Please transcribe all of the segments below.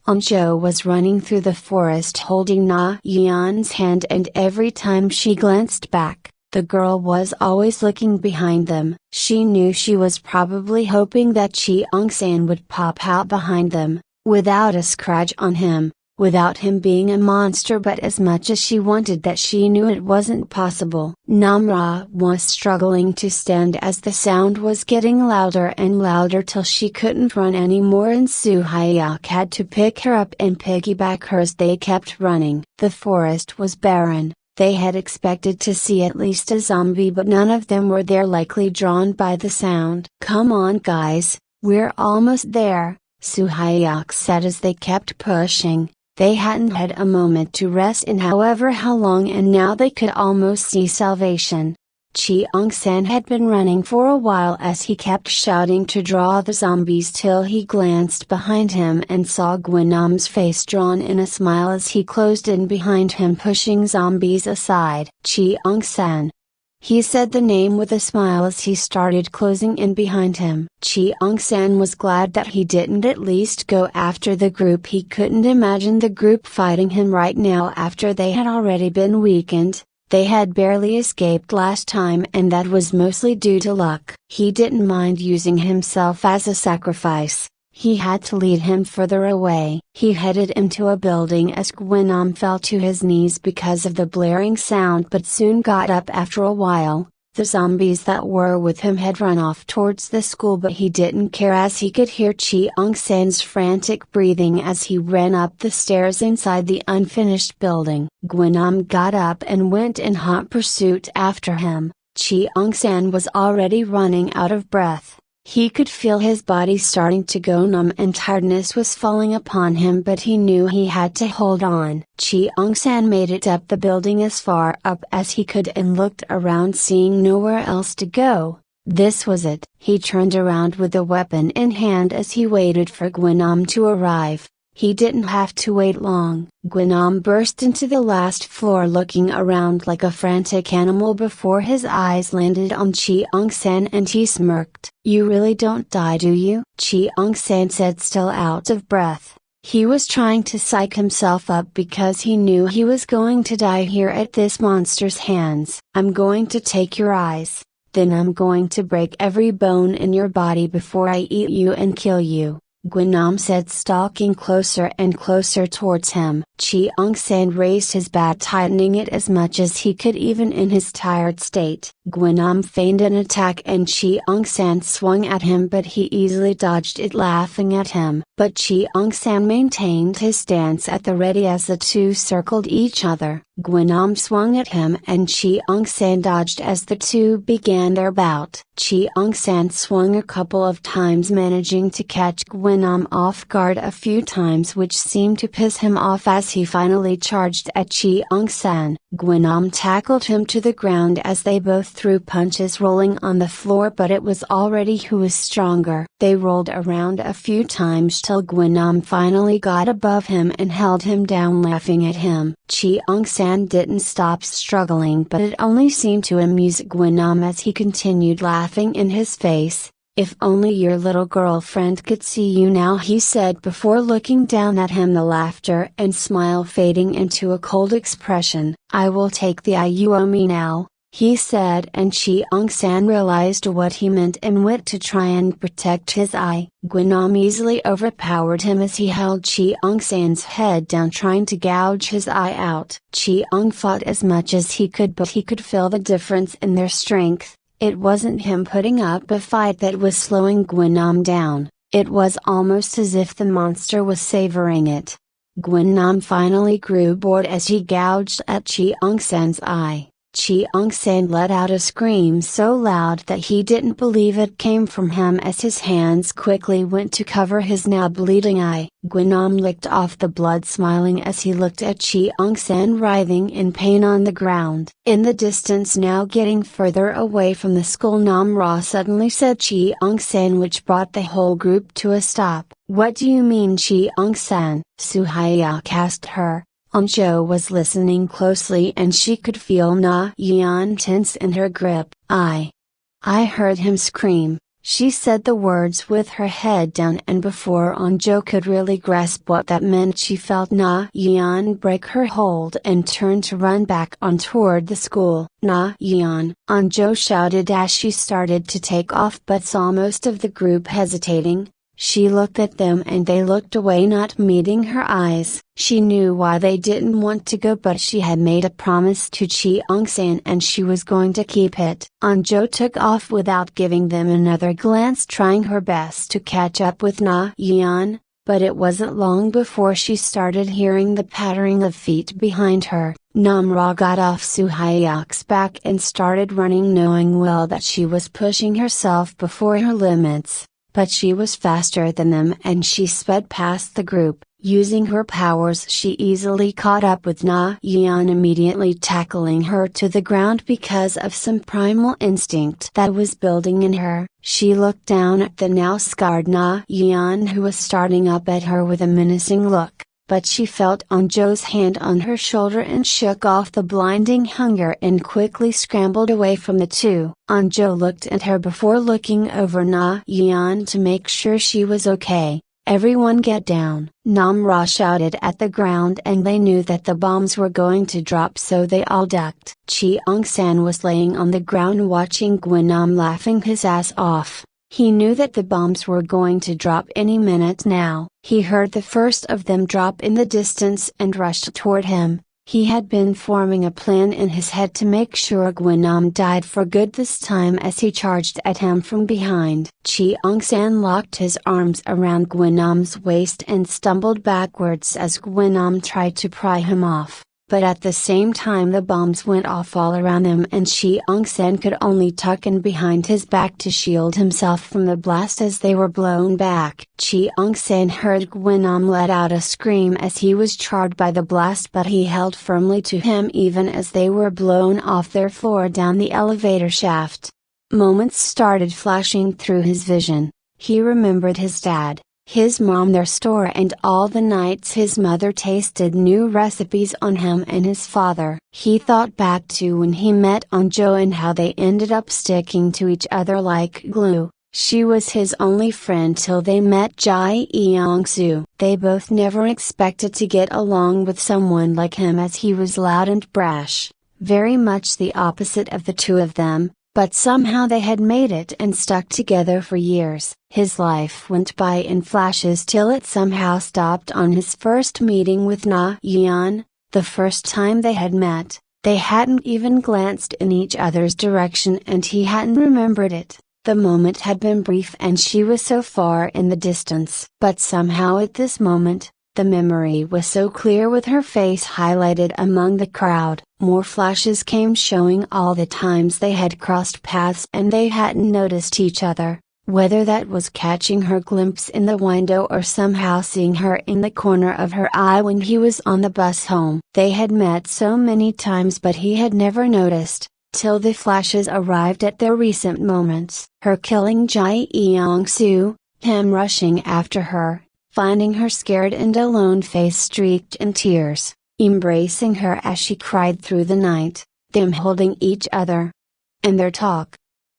Shenjo was running through the forest holding Na-Yeon's hand, and every time she glanced back, the girl was always looking behind them. She knew she was probably hoping that Cheong-san would pop out behind them, without a scratch on him, without him being a monster, but as much as she wanted that, she knew it wasn't possible. Na-Yeon was struggling to stand as the sound was getting louder and louder till she couldn't run anymore, and Soo-hyuk had to pick her up and piggyback her as they kept running. The forest was barren. They had expected to see at least a zombie, but none of them were there, likely drawn by the sound. "Come on guys, we're almost there," Soo-hyuk said as they kept pushing. They hadn't had a moment to rest in however how long, and now they could almost see salvation. Cheong-san had been running for a while as he kept shouting to draw the zombies, till he glanced behind him and saw Gwenam's face drawn in a smile as he closed in behind him, pushing zombies aside. "Cheong-san." He said the name with a smile as he started closing in behind him. Cheong-san was glad that he didn't at least go after the group. He couldn't imagine the group fighting him right now after they had already been weakened. They had barely escaped last time, and that was mostly due to luck. He didn't mind using himself as a sacrifice. He had to lead him further away. He headed into a building as Gwenam fell to his knees because of the blaring sound, but soon got up after a while. The zombies that were with him had run off towards the school, but he didn't care as he could hear Cheong-san's frantic breathing as he ran up the stairs inside the unfinished building. Gwenam got up and went in hot pursuit after him. Cheong-san was already running out of breath. He could feel his body starting to go numb and tiredness was falling upon him, but he knew he had to hold on. Cheong-san made it up the building as far up as he could and looked around, seeing nowhere else to go. This was it. He turned around with a weapon in hand as he waited for Gwenam to arrive. He didn't have to wait long. Gwenam burst into the last floor, looking around like a frantic animal before his eyes landed on Cheong-san, and he smirked. "You really don't die, do you?" Cheong-san said, still out of breath. He was trying to psych himself up because he knew he was going to die here at this monster's hands. "I'm going to take your eyes, then I'm going to break every bone in your body before I eat you and kill you," Gwenam said, stalking closer and closer towards him. Cheong-san raised his bat, tightening it as much as he could even in his tired state. Gwenam feigned an attack and Cheong-san swung at him, but he easily dodged it, laughing at him. But Cheong-san maintained his stance at the ready as the two circled each other. Gwenam swung at him and Cheong-san dodged as the two began their bout. Cheong-san swung a couple of times, managing to catch Gwenam off guard a few times, which seemed to piss him off as he finally charged at Cheong-san. Gwenam tackled him to the ground as they both threw punches, rolling on the floor, but it was already who was stronger. They rolled around a few times till Gwenam finally got above him and held him down, laughing at him. Cheong-san didn't stop struggling, but it only seemed to amuse Gwenam as he continued laughing in his face. "If only your little girlfriend could see you now," he said before looking down at him, the laughter and smile fading into a cold expression. "I will take the eye you owe me now," he said, and Cheong-san realized what he meant and went to try and protect his eye. Gwenam easily overpowered him as he held Cheong-san's head down, trying to gouge his eye out. Cheong fought as much as he could, but he could feel the difference in their strength. It wasn't him putting up a fight that was slowing Gwenam down, it was almost as if the monster was savoring it. Gwenam finally grew bored as he gouged at Cheong-san's eye. Cheong-san let out a scream so loud that he didn't believe it came from him as his hands quickly went to cover his now bleeding eye. Gwenam licked off the blood, smiling as he looked at Cheong-san writhing in pain on the ground. In the distance, now getting further away from the school, Na-Yeon suddenly said Cheong-san, which brought the whole group to a stop. "What do you mean, Cheong-san?" Soo-hyuk asked her. Shenjo was listening closely and she could feel Na-Yeon tense in her grip. I heard him scream," She said the words with her head down, and before Onjo could really grasp what that meant, she felt Na-Yeon break her hold and turn to run back on toward the school. Na-Yeon, Onjo shouted as she started to take off, but saw most of the group hesitating. She looked at them and they looked away, not meeting her eyes. She knew why they didn't want to go, but she had made a promise to Cheong-san and she was going to keep it. Onjo took off without giving them another glance, trying her best to catch up with Na-Yeon, but it wasn't long before she started hearing the pattering of feet behind her. Namra got off Suhyuk's back and started running, knowing well that she was pushing herself before her limits. But she was faster than them and she sped past the group. Using her powers, she easily caught up with Na-Yeon, immediately tackling her to the ground because of some primal instinct that was building in her. She looked down at the now scarred Na-Yeon, who was starting up at her with a menacing look. But she felt Onjo's hand on her shoulder and shook off the blinding hunger and quickly scrambled away from the two. Onjo looked at her before looking over Na-Yeon to make sure she was okay. "Everyone get down!" Namra shouted at the ground, and they knew that the bombs were going to drop, so they all ducked. Cheong-san was laying on the ground watching Gwynam laughing his ass off. He knew that the bombs were going to drop any minute now. He heard the first of them drop in the distance and rushed toward him. He had been forming a plan in his head to make sure Gwynam died for good this time as he charged at him from behind. Cheong-san locked his arms around Gwynam's waist and stumbled backwards as Gwynam tried to pry him off. But at the same time the bombs went off all around them and Cheong-san could only tuck in behind his back to shield himself from the blast as they were blown back. Cheong-san heard Gwynam let out a scream as he was charred by the blast, but he held firmly to him even as they were blown off their floor down the elevator shaft. Moments started flashing through his vision. He remembered his dad, his mom, their store, and all the nights his mother tasted new recipes on him, and his father. He thought back to when he met Onjo and how they ended up sticking to each other like glue. She was his only friend till they met Jae-young-soo. They both never expected to get along with someone like him, as he was loud and brash, very much the opposite of the two of them. But somehow they had made it and stuck together for years. His life went by in flashes till it somehow stopped on his first meeting with Na-Yeon. The first time they had met, they hadn't even glanced in each other's direction and he hadn't remembered it. The moment had been brief and she was so far in the distance. But somehow at this moment, the memory was so clear, with her face highlighted among the crowd. More flashes came, showing all the times they had crossed paths and they hadn't noticed each other, whether that was catching her glimpse in the window or somehow seeing her in the corner of her eye when he was on the bus home. They had met so many times, but he had never noticed, till the flashes arrived at their recent moments. Her killing Jae-young-soo, him rushing after her, finding her scared and alone, face streaked in tears, embracing her as she cried through the night, them holding each other. And their talk.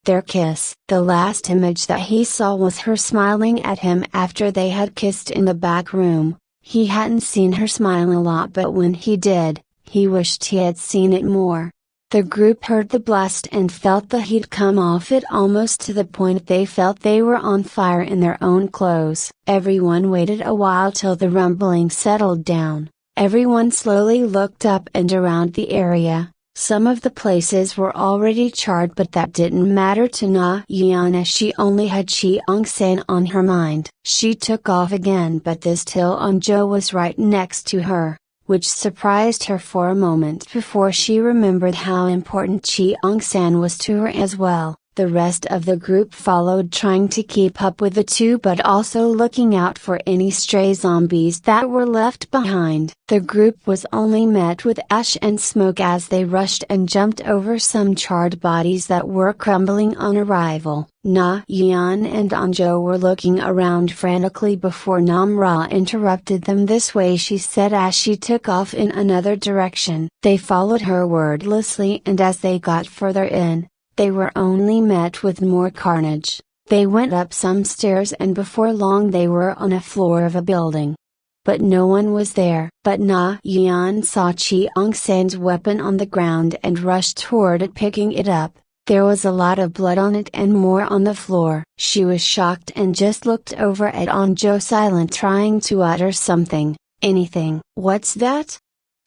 Their kiss. The last image that he saw was her smiling at him after they had kissed in the back room. He hadn't seen her smile a lot, but when he did, he wished he had seen it more. The group heard the blast and felt the heat come off it, almost to the point they felt they were on fire in their own clothes. Everyone waited a while till the rumbling settled down. Everyone slowly looked up and around the area. Some of the places were already charred, but that didn't matter to Na-Yeon, as she only had Cheong-san on her mind. She took off again, but this till Onjo was right next to her, which surprised her for a moment before she remembered how important Cheong-san was to her as well. The rest of the group followed, trying to keep up with the two but also looking out for any stray zombies that were left behind. The group was only met with ash and smoke as they rushed and jumped over some charred bodies that were crumbling on arrival. Na-Yeon and Onjo were looking around frantically before Namra interrupted them. "This way," she said as she took off in another direction. They followed her wordlessly, and as they got further in, they were only met with more carnage. They went up some stairs and before long they were on a floor of a building. But no one was there. But Na-Yeon saw Cheong-san's weapon on the ground and rushed toward it, picking it up. There was a lot of blood on it and more on the floor. She was shocked and just looked over at Onjo, silent, trying to utter something, anything. "What's that?"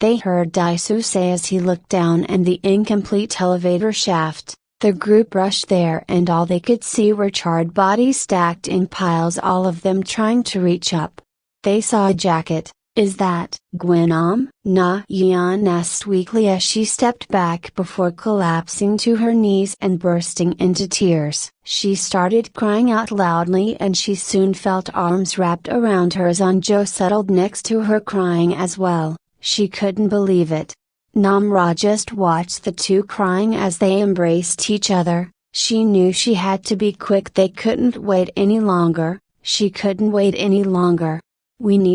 they heard Daisu say as he looked down and the incomplete elevator shaft. The group rushed there and all they could see were charred bodies stacked in piles, all of them trying to reach up. They saw a jacket. "Is that Gwenom?" Na-Yeon asked weakly as she stepped back before collapsing to her knees and bursting into tears. She started crying out loudly and she soon felt arms wrapped around her as Onjo settled next to her crying as well. She couldn't believe it. Namra just watched the two crying as they embraced each other. She knew she had to be quick. They couldn't wait any longer. She couldn't wait any longer. "We need